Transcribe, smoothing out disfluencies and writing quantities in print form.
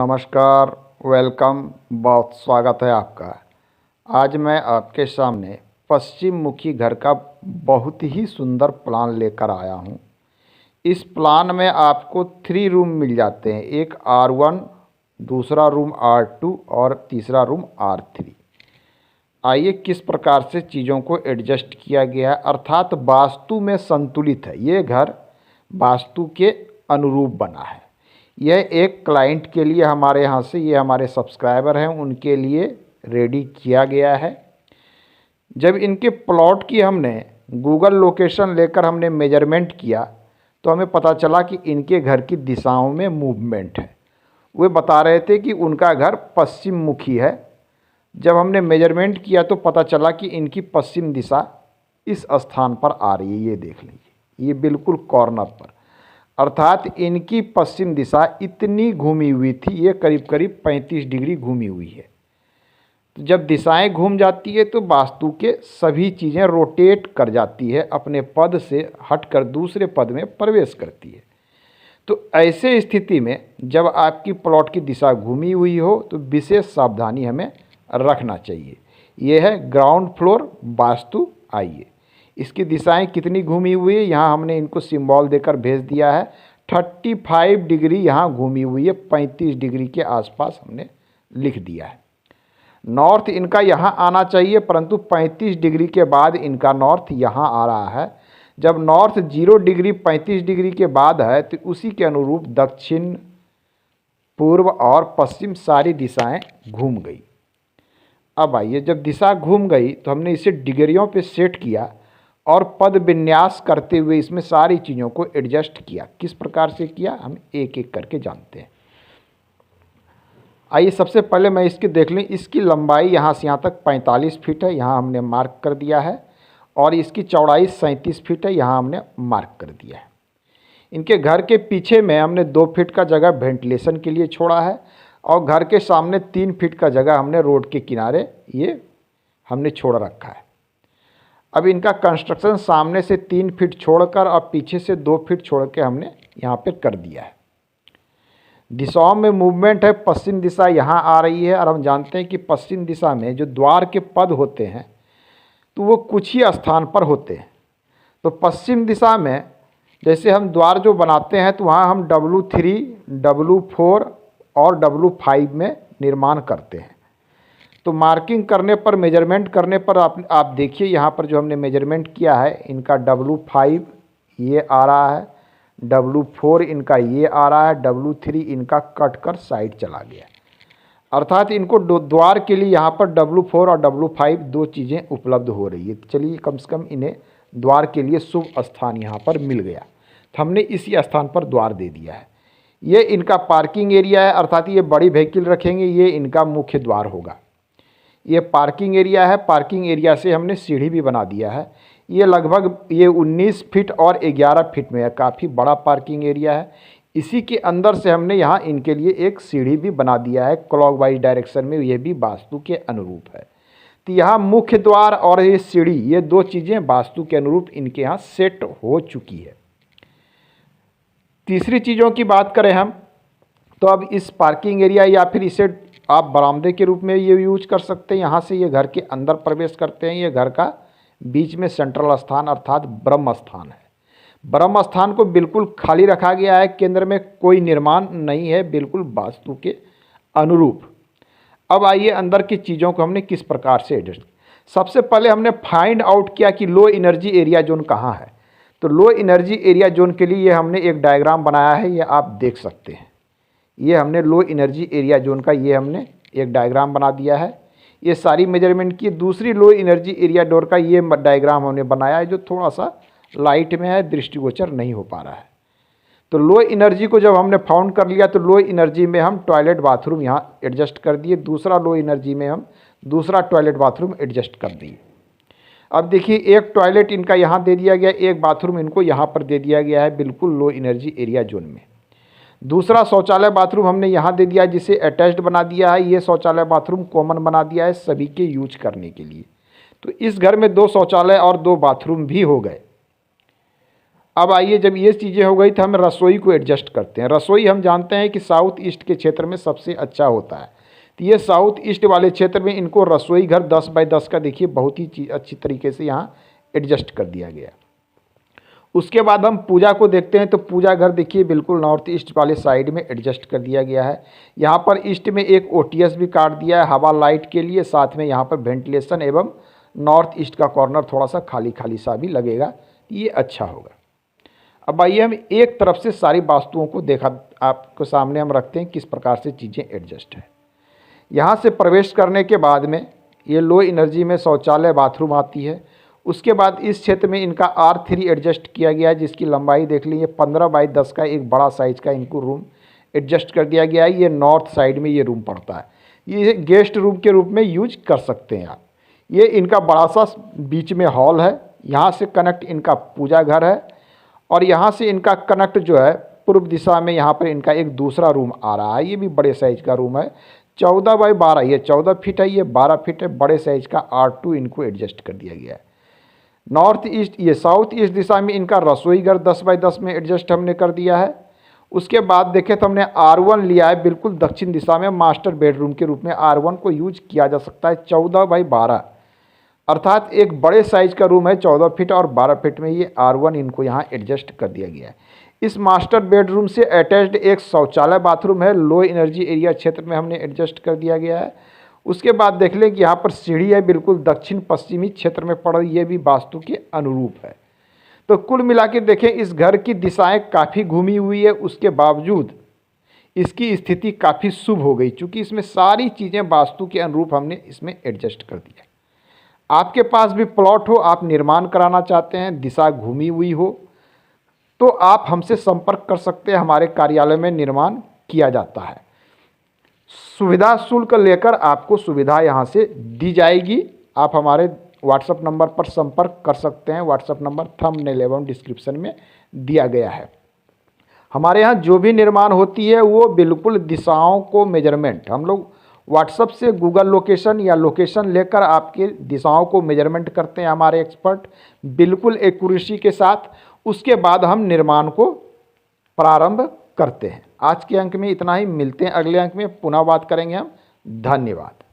नमस्कार, वेलकम, बहुत स्वागत है आपका। आज मैं आपके सामने पश्चिम मुखी घर का बहुत ही सुंदर प्लान लेकर आया हूँ। इस प्लान में आपको 3 रूम मिल जाते हैं, एक R1, दूसरा रूम R2 और तीसरा रूम R3। आइए किस प्रकार से चीज़ों को एडजस्ट किया गया है, अर्थात वास्तु में संतुलित है। ये घर वास्तु के अनुरूप बना है। यह एक क्लाइंट के लिए हमारे यहाँ से, ये हमारे सब्सक्राइबर हैं, उनके लिए रेडी किया गया है। जब इनके प्लॉट की हमने गूगल लोकेशन लेकर हमने मेजरमेंट किया तो हमें पता चला कि इनके घर की दिशाओं में मूवमेंट है। वे बता रहे थे कि उनका घर पश्चिम मुखी है। जब हमने मेजरमेंट किया तो पता चला कि इनकी पश्चिम दिशा इस स्थान पर आ रही है। ये देख लीजिए, ये बिल्कुल कॉर्नर पर, अर्थात इनकी पश्चिम दिशा इतनी घूमी हुई थी, ये करीब करीब 35 डिग्री घूमी हुई है। तो जब दिशाएं घूम जाती है तो वास्तु के सभी चीज़ें रोटेट कर जाती है, अपने पद से हटकर दूसरे पद में प्रवेश करती है। तो ऐसे स्थिति में जब आपकी प्लॉट की दिशा घूमी हुई हो तो विशेष सावधानी हमें रखना चाहिए। यह है ग्राउंड फ्लोर वास्तु। आइए इसकी दिशाएं कितनी घूमी हुई है, यहाँ हमने इनको सिंबल देकर भेज दिया है। 35 डिग्री यहाँ घूमी हुई है, 35 डिग्री के आसपास हमने लिख दिया है। नॉर्थ इनका यहाँ आना चाहिए, परंतु 35 डिग्री के बाद इनका नॉर्थ यहाँ आ रहा है। जब नॉर्थ 0 डिग्री 35 डिग्री के बाद है तो उसी के अनुरूप दक्षिण, पूर्व और पश्चिम सारी दिशाएं घूम गई। अब आइए, जब दिशा घूम गई तो हमने इसे डिग्रियों पे सेट किया और पद विन्यास करते हुए इसमें सारी चीज़ों को एडजस्ट किया। किस प्रकार से किया हम एक एक करके जानते हैं। आइए सबसे पहले मैं इसकी देख लें। इसकी लंबाई यहाँ से यहाँ तक 45 फीट है, यहाँ हमने मार्क कर दिया है। और इसकी चौड़ाई 37 फीट है, यहाँ हमने मार्क कर दिया है। इनके घर के पीछे में हमने 2 फीट का जगह वेंटिलेशन के लिए छोड़ा है और घर के सामने 3 फीट का जगह हमने रोड के किनारे ये हमने छोड़ रखा है। अब इनका कंस्ट्रक्शन सामने से 3 फीट छोड़कर और पीछे से 2 फीट छोड़ के हमने यहाँ पे कर दिया है। दिशाओं में मूवमेंट है। पश्चिम दिशा यहाँ आ रही है और हम जानते हैं कि पश्चिम दिशा में जो द्वार के पद होते हैं तो वो कुछ ही स्थान पर होते हैं। तो पश्चिम दिशा में जैसे हम द्वार जो बनाते हैं तो वहाँ हम W3, W4 और W5 में निर्माण करते हैं। तो मार्किंग करने पर, मेजरमेंट करने पर आप देखिए यहाँ पर जो हमने मेजरमेंट किया है, इनका W5 ये आ रहा है, W4 इनका ये आ रहा है, W3 इनका कट कर साइड चला गया। अर्थात इनको द्वार के लिए यहाँ पर W4 और W5 2 चीज़ें उपलब्ध हो रही है। चलिए कम से कम इन्हें द्वार के लिए शुभ स्थान यहाँ पर मिल गया, तो हमने इसी स्थान पर द्वार दे दिया है। ये इनका पार्किंग एरिया है, अर्थात ये बड़ी व्हीकल रखेंगे, ये इनका मुख्य द्वार होगा। ये पार्किंग एरिया है। पार्किंग एरिया से हमने सीढ़ी भी बना दिया है। ये लगभग 19 फीट और 11 फीट में है, काफ़ी बड़ा पार्किंग एरिया है। इसी के अंदर से हमने यहाँ इनके लिए एक सीढ़ी भी बना दिया है क्लॉकवाइज डायरेक्शन में, ये भी वास्तु के अनुरूप है। तो यहाँ मुख्य द्वार और ये सीढ़ी, ये 2 चीज़ें वास्तु के अनुरूप इनके यहाँ सेट हो चुकी है। तीसरी चीज़ों की बात करें हम तो अब इस पार्किंग एरिया या फिर इसे आप बरामदे के रूप में ये यूज कर सकते हैं। यहाँ से ये घर के अंदर प्रवेश करते हैं। ये घर का बीच में सेंट्रल स्थान अर्थात ब्रह्म स्थान है। ब्रह्म स्थान को बिल्कुल खाली रखा गया है, केंद्र में कोई निर्माण नहीं है, बिल्कुल वास्तु के अनुरूप। अब आइए अंदर की चीज़ों को हमने किस प्रकार से एडजस्ट। सबसे पहले हमने फाइंड आउट किया कि लो एनर्जी एरिया जोन कहाँ है। तो लो एनर्जी एरिया जोन के लिए हमने एक डायग्राम बनाया है, ये आप देख सकते हैं। ये हमने लो एनर्जी एरिया जोन का ये हमने एक डायग्राम बना दिया है। ये सारी मेजरमेंट की। दूसरी लो एनर्जी एरिया डोर का ये डायग्राम हमने बनाया है जो थोड़ा सा लाइट में है, दृष्टिगोचर नहीं हो पा रहा है। तो लो एनर्जी को जब हमने फाउंड कर लिया तो लो एनर्जी में हम टॉयलेट बाथरूम यहाँ एडजस्ट कर दिए। दूसरा लो एनर्जी में हम दूसरा टॉयलेट बाथरूम एडजस्ट कर दिए। अब देखिए, एक टॉयलेट इनका यहाँ दे दिया गया, एक बाथरूम इनको यहाँ पर दे दिया गया है, बिल्कुल लो एनर्जी एरिया जोन में। दूसरा शौचालय बाथरूम हमने यहाँ दे दिया, जिसे अटैच्ड बना दिया है। ये शौचालय बाथरूम कॉमन बना दिया है सभी के यूज करने के लिए। तो इस घर में 2 शौचालय और 2 बाथरूम भी हो गए। अब आइए, जब ये चीज़ें हो गई तो हम रसोई को एडजस्ट करते हैं। रसोई हम जानते हैं कि साउथ ईस्ट के क्षेत्र में सबसे अच्छा होता है, तो ये साउथ ईस्ट वाले क्षेत्र में इनको रसोई घर 10 बाय 10 का देखिए बहुत ही अच्छी तरीके से यहाँ एडजस्ट कर दिया गया। उसके बाद हम पूजा को देखते हैं, तो पूजा घर देखिए बिल्कुल नॉर्थ ईस्ट वाले साइड में एडजस्ट कर दिया गया है। यहाँ पर ईस्ट में एक ओटीएस भी काट दिया है हवा लाइट के लिए, साथ में यहाँ पर वेंटिलेशन एवं नॉर्थ ईस्ट का कॉर्नर थोड़ा सा खाली खाली सा भी लगेगा, ये अच्छा होगा। अब आइए हम एक तरफ से सारी वास्तुओं को देखा आपको सामने हम रखते हैं किस प्रकार से चीज़ें एडजस्ट है। यहाँ से प्रवेश करने के बाद में ये लो एनर्जी में शौचालय बाथरूम आती है। उसके बाद इस क्षेत्र में इनका R3 एडजस्ट किया गया है, जिसकी लंबाई देख लीजिए 15 बाई 10 का एक बड़ा साइज का इनको रूम एडजस्ट कर दिया गया है। ये नॉर्थ साइड में ये रूम पड़ता है, ये गेस्ट रूम के रूप में यूज कर सकते हैं आप। ये इनका बड़ा सा बीच में हॉल है, यहाँ से कनेक्ट इनका पूजा घर है और यहाँ से इनका कनेक्ट जो है पूर्व दिशा में यहाँ पर इनका एक दूसरा रूम आ रहा है। ये भी बड़े साइज का रूम है, 14 बाई 12, ये 14 फीट है, ये 12 फीट है। बड़े साइज का R2 इनको एडजस्ट कर दिया गया है। नॉर्थ ईस्ट ये साउथ ईस्ट दिशा में इनका रसोई घर 10 बाई 10 में एडजस्ट हमने कर दिया है। उसके बाद देखें तो हमने R1 लिया है बिल्कुल दक्षिण दिशा में, मास्टर बेडरूम के रूप में R1 को यूज किया जा सकता है। 14 बाई 12 अर्थात एक बड़े साइज का रूम है, 14 फीट और 12 फीट में ये R1 इनको यहाँ एडजस्ट कर दिया गया है। इस मास्टर बेडरूम से अटैच्ड एक शौचालय बाथरूम है, लो एनर्जी एरिया क्षेत्र में हमने एडजस्ट कर दिया गया है। उसके बाद देख लें कि यहाँ पर सीढ़ी है बिल्कुल दक्षिण पश्चिमी क्षेत्र में पड़ रही, ये भी वास्तु के अनुरूप है। तो कुल मिला के देखें इस घर की दिशाएं काफ़ी घूमी हुई है, उसके बावजूद इसकी स्थिति काफ़ी शुभ हो गई, क्योंकि इसमें सारी चीज़ें वास्तु के अनुरूप हमने इसमें एडजस्ट कर दिया। आपके पास भी प्लॉट हो, आप निर्माण कराना चाहते हैं, दिशा घूमी हुई हो, तो आप हमसे संपर्क कर सकते हैं। हमारे कार्यालय में निर्माण किया जाता है। सुविधा शुल्क लेकर आपको सुविधा यहाँ से दी जाएगी। आप हमारे व्हाट्सएप नंबर पर संपर्क कर सकते हैं। व्हाट्सएप नंबर थंबनेल एवं डिस्क्रिप्शन में दिया गया है। हमारे यहाँ जो भी निर्माण होती है वो बिल्कुल दिशाओं को मेजरमेंट हम लोग व्हाट्सएप से गूगल लोकेशन या लोकेशन लेकर आपके दिशाओं को मेजरमेंट करते हैं हमारे एक्सपर्ट, बिल्कुल एक्यूरेसी के साथ। उसके बाद हम निर्माण को प्रारंभ करते हैं। आज के अंक में इतना ही, मिलते हैं अगले अंक में, पुनः बात करेंगे हम। धन्यवाद।